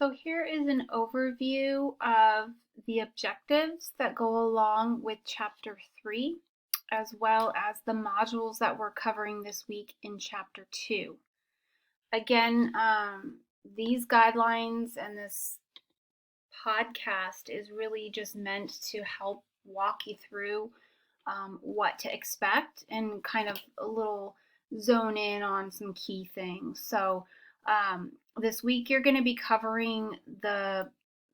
So here is an overview of the objectives that go along with Chapter 3, as well as the modules that we're covering this week in Chapter 2. Again, these guidelines and this podcast is really just meant to help walk you through what to expect and kind of a little zone in on some key things. So this week you're going to be covering the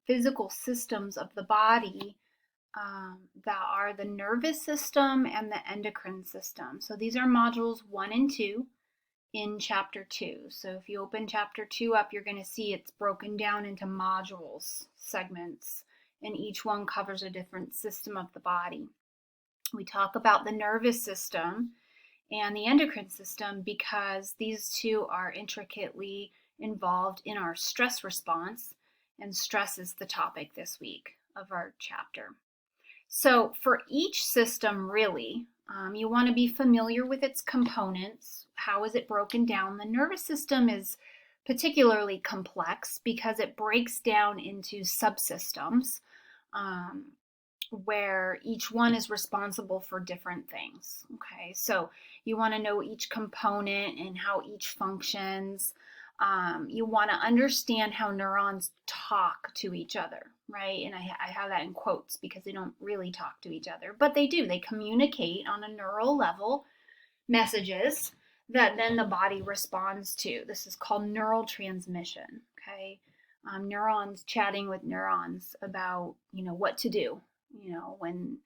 physical systems of the body that are the nervous system and the endocrine system. So these are modules 1 and 2 in chapter 2. So if you open chapter 2 up, you're going to see it's broken down into modules, segments, and each one covers a different system of the body. We talk about the nervous system and the endocrine system because these two are intricately involved in our stress response, and stress is the topic this week of our chapter. So for each system, really, you want to be familiar with its components. How is it broken down? The nervous system is particularly complex because it breaks down into subsystems where each one is responsible for different things. Okay, so you want to know each component and how each functions. You want to understand how neurons talk to each other, right? And I have that in quotes because they don't really talk to each other, but they do. They communicate on a neural level messages that then the body responds to. This is called neural transmission, okay? Neurons chatting with neurons about, what to do, when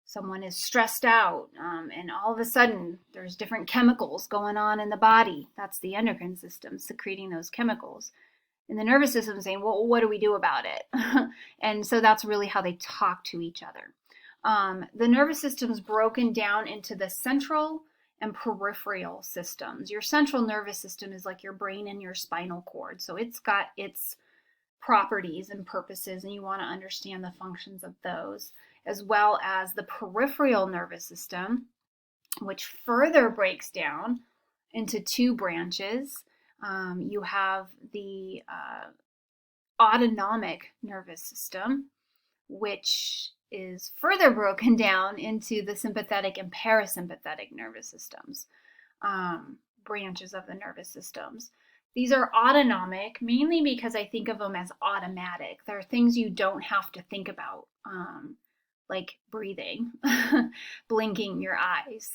someone is stressed out and all of a sudden there's different chemicals going on in the body. That's the endocrine system secreting those chemicals. And the nervous system saying, well, what do we do about it? And so that's really how they talk to each other. The nervous system is broken down into the central and peripheral systems. Your central nervous system is like your brain and your spinal cord. So it's got its properties and purposes, and you want to understand the functions of those, as well as the peripheral nervous system, which further breaks down into two branches. You have the autonomic nervous system, which is further broken down into the sympathetic and parasympathetic nervous systems, branches of the nervous systems. These are autonomic, mainly because I think of them as automatic. There are things you don't have to think about, like breathing, blinking your eyes.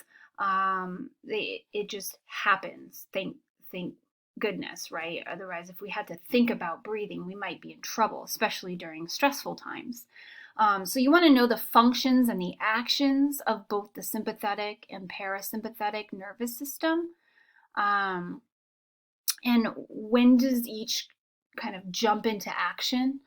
It just happens. Thank goodness, right? Otherwise, if we had to think about breathing, we might be in trouble, especially during stressful times. So you want to know the functions and the actions of both the sympathetic and parasympathetic nervous system. And when does each kind of jump into action?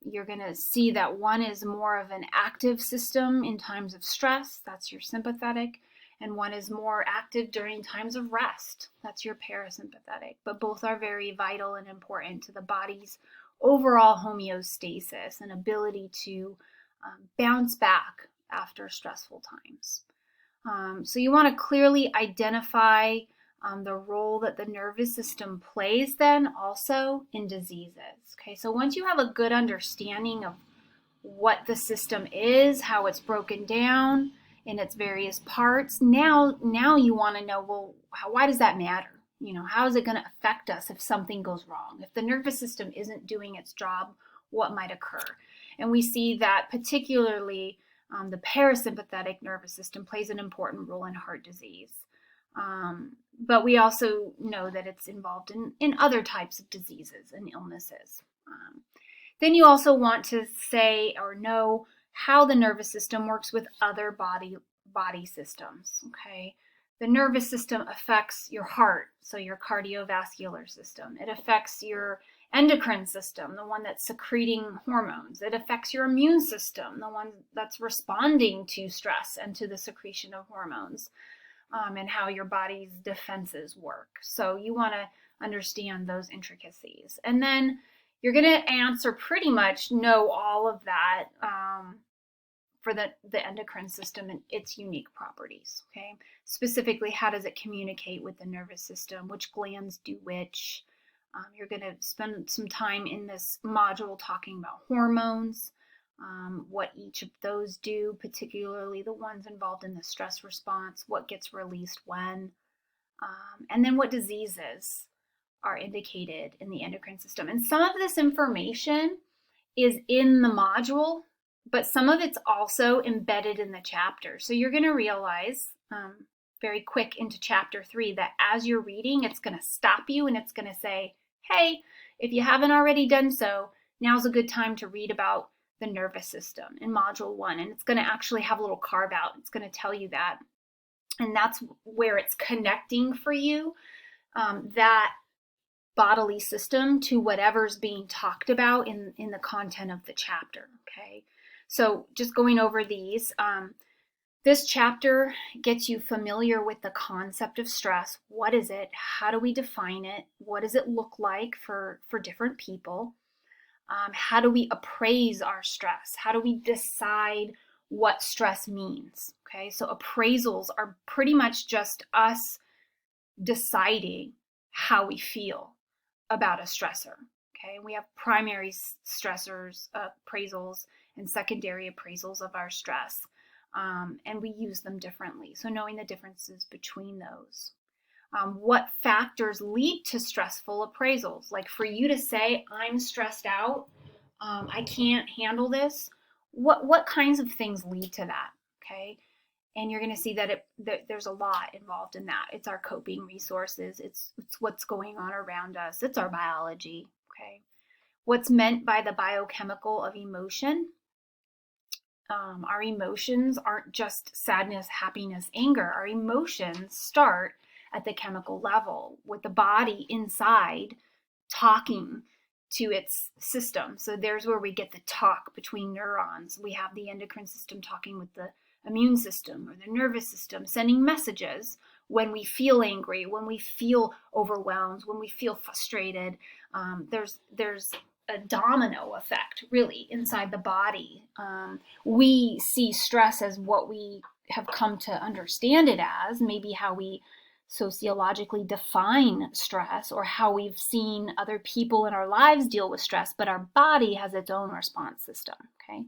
You're going to see that one is more of an active system in times of stress. That's your sympathetic. And one is more active during times of rest. That's your parasympathetic. But both are very vital and important to the body's overall homeostasis and ability to bounce back after stressful times. So you want to clearly identify the role that the nervous system plays then also in diseases. Okay, so once you have a good understanding of what the system is, how it's broken down in its various parts, now you want to know, well, why does that matter? How is it going to affect us if something goes wrong? If the nervous system isn't doing its job, what might occur? And we see that particularly the parasympathetic nervous system plays an important role in heart disease. But we also know that it's involved in other types of diseases and illnesses. Then you also want to say or know how the nervous system works with other body systems. Okay, the nervous system affects your heart, so your cardiovascular system. It affects your endocrine system, the one that's secreting hormones. It affects your immune system, the one that's responding to stress and to the secretion of hormones. And how your body's defenses work. So you want to understand those intricacies. And then you're going to pretty much know all of that for the endocrine system and its unique properties. Okay, specifically, how does it communicate with the nervous system? Which glands do which? You're going to spend some time in this module talking about hormones, what each of those do, particularly the ones involved in the stress response, what gets released when, and then what diseases are indicated in the endocrine system. And some of this information is in the module, but some of it's also embedded in the chapter. So you're going to realize very quick into chapter 3 that as you're reading, it's going to stop you and it's going to say, hey, if you haven't already done so, now's a good time to read about the nervous system in module 1. And it's going to actually have a little carve out. It's going to tell you that. And that's where it's connecting for you, that bodily system to whatever's being talked about in the content of the chapter. Okay, so just going over these, this chapter gets you familiar with the concept of stress. What is it? How do we define it? What does it look like for different people? How do we appraise our stress? How do we decide what stress means? Okay, so appraisals are pretty much just us deciding how we feel about a stressor. Okay, we have primary stressors, appraisals, and secondary appraisals of our stress, and we use them differently. So knowing the differences between those. What factors lead to stressful appraisals? Like for you to say, I'm stressed out, I can't handle this. What kinds of things lead to that? Okay, and you're going to see that there's a lot involved in that. It's our coping resources. It's what's going on around us. It's our biology. Okay, what's meant by the biochemical of emotion? Our emotions aren't just sadness, happiness, anger. Our emotions start at the chemical level with the body inside talking to its system. So there's where we get the talk between neurons. We have the endocrine system talking with the immune system or the nervous system, sending messages when we feel angry, when we feel overwhelmed, when we feel frustrated. There's a domino effect really inside the body. We see stress as what we have come to understand it as, maybe how we sociologically define stress or how we've seen other people in our lives deal with stress, but our body has its own response system. Okay,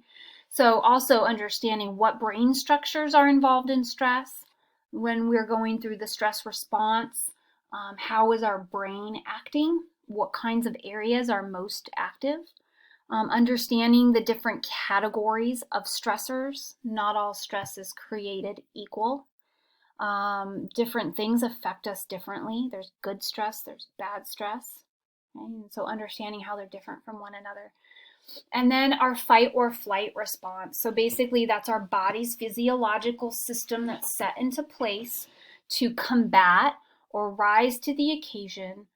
so also understanding what brain structures are involved in stress when we're going through the stress response. How is our brain acting? What kinds of areas are most active? Understanding the different categories of stressors. Not all stress is created equal. Different things affect us differently. There's good stress, there's bad stress. Okay? And so understanding how they're different from one another. And then our fight or flight response. So basically that's our body's physiological system that's set into place to combat or rise to the occasion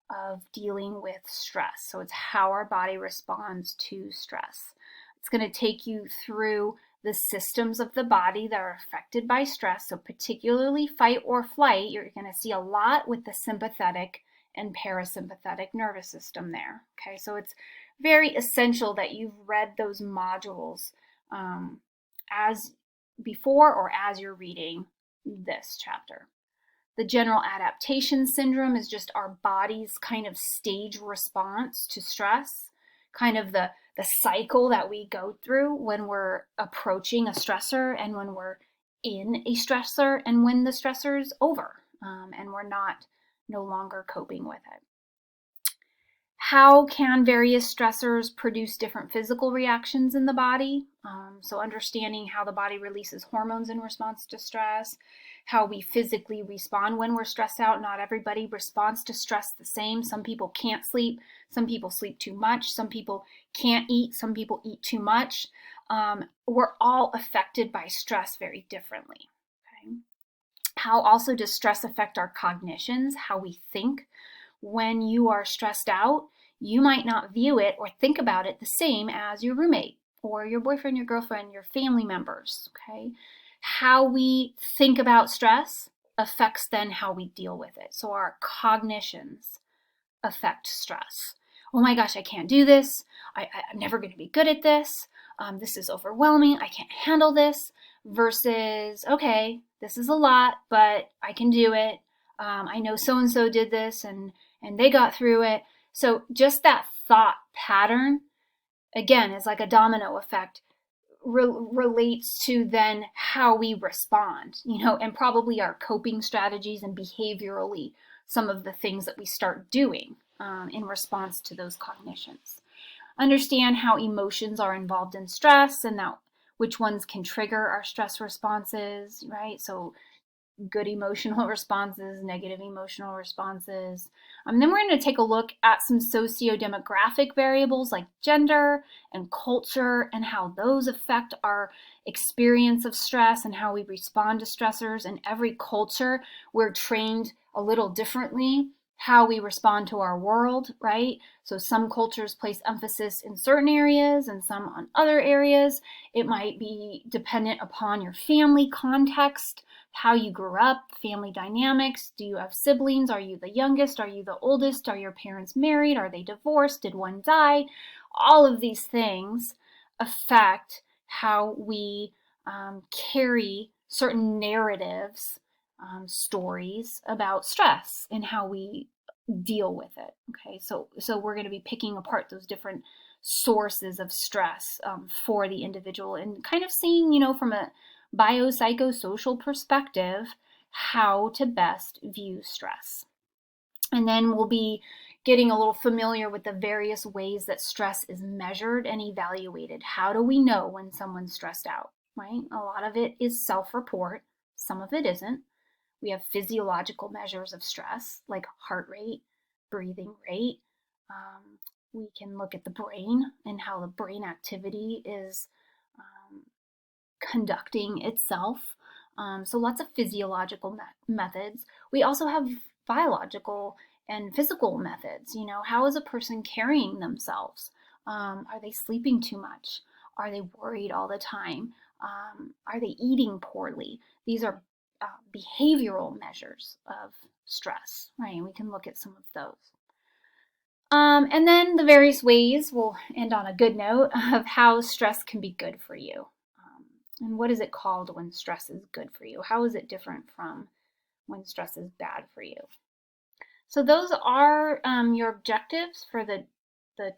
of dealing with stress. So it's how our body responds to stress. It's going to take you through the systems of the body that are affected by stress. So particularly fight or flight, you're going to see a lot with the sympathetic and parasympathetic nervous system there. Okay, so it's very essential that you've read those modules as before or as you're reading this chapter. The general adaptation syndrome is just our body's kind of stage response to stress, kind of the cycle that we go through when we're approaching a stressor and when we're in a stressor and when the stressor is over and we're no longer coping with it. How can various stressors produce different physical reactions in the body? So understanding how the body releases hormones in response to stress, how we physically respond when we're stressed out. Not everybody responds to stress the same. Some people can't sleep. Some people sleep too much. Some people can't eat. Some people eat too much. We're all affected by stress very differently. Okay? How also does stress affect our cognitions, how we think? When you are stressed out, you might not view it or think about it the same as your roommate or your boyfriend, your girlfriend, your family members, okay? How we think about stress affects then how we deal with it. So our cognitions affect stress. Oh my gosh, I can't do this. I'm never going to be good at this. This is overwhelming. I can't handle this. Versus, okay, this is a lot, but I can do it. I know so-and-so did this and they got through it. So just that thought pattern, again, is like a domino effect, relates to then how we respond, and probably our coping strategies and behaviorally some of the things that we start doing in response to those cognitions. Understand how emotions are involved in stress and that which ones can trigger our stress responses, right? So good emotional responses, negative emotional responses. Then we're going to take a look at some socio-demographic variables like gender and culture and how those affect our experience of stress and how we respond to stressors. In every culture, we're trained a little differently how we respond to our world, right? So some cultures place emphasis in certain areas and some on other areas. It might be dependent upon your family context, how you grew up, family dynamics. Do you have siblings? Are you the youngest? Are you the oldest? Are your parents married? Are they divorced? Did one die? All of these things affect how we carry certain narratives, stories about stress and how we deal with it. Okay, so we're going to be picking apart those different sources of stress for the individual and kind of seeing, from a biopsychosocial perspective, how to best view stress. And then we'll be getting a little familiar with the various ways that stress is measured and evaluated. How do we know when someone's stressed out, right? A lot of it is self-report. Some of it isn't. We have physiological measures of stress, like heart rate, breathing rate. We can look at the brain and how the brain activity is conducting itself. So lots of physiological methods. We also have biological and physical methods. How is a person carrying themselves? Are they sleeping too much? Are they worried all the time? Are they eating poorly? These are behavioral measures of stress, right? And we can look at some of those. And then the various ways, we'll end on a good note, of how stress can be good for you. And what is it called when stress is good for you? How is it different from when stress is bad for you? So those are your objectives for the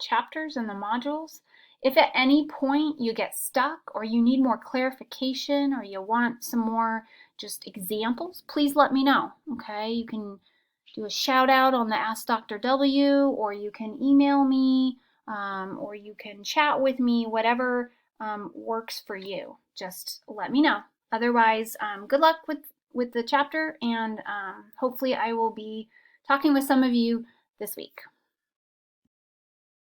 chapters and the modules. If at any point you get stuck or you need more clarification or you want some more just examples, please let me know, okay? You can do a shout out on the Ask Dr. W, or you can email me, or you can chat with me, whatever works for you. Just let me know. Otherwise, good luck with the chapter, and hopefully I will be talking with some of you this week.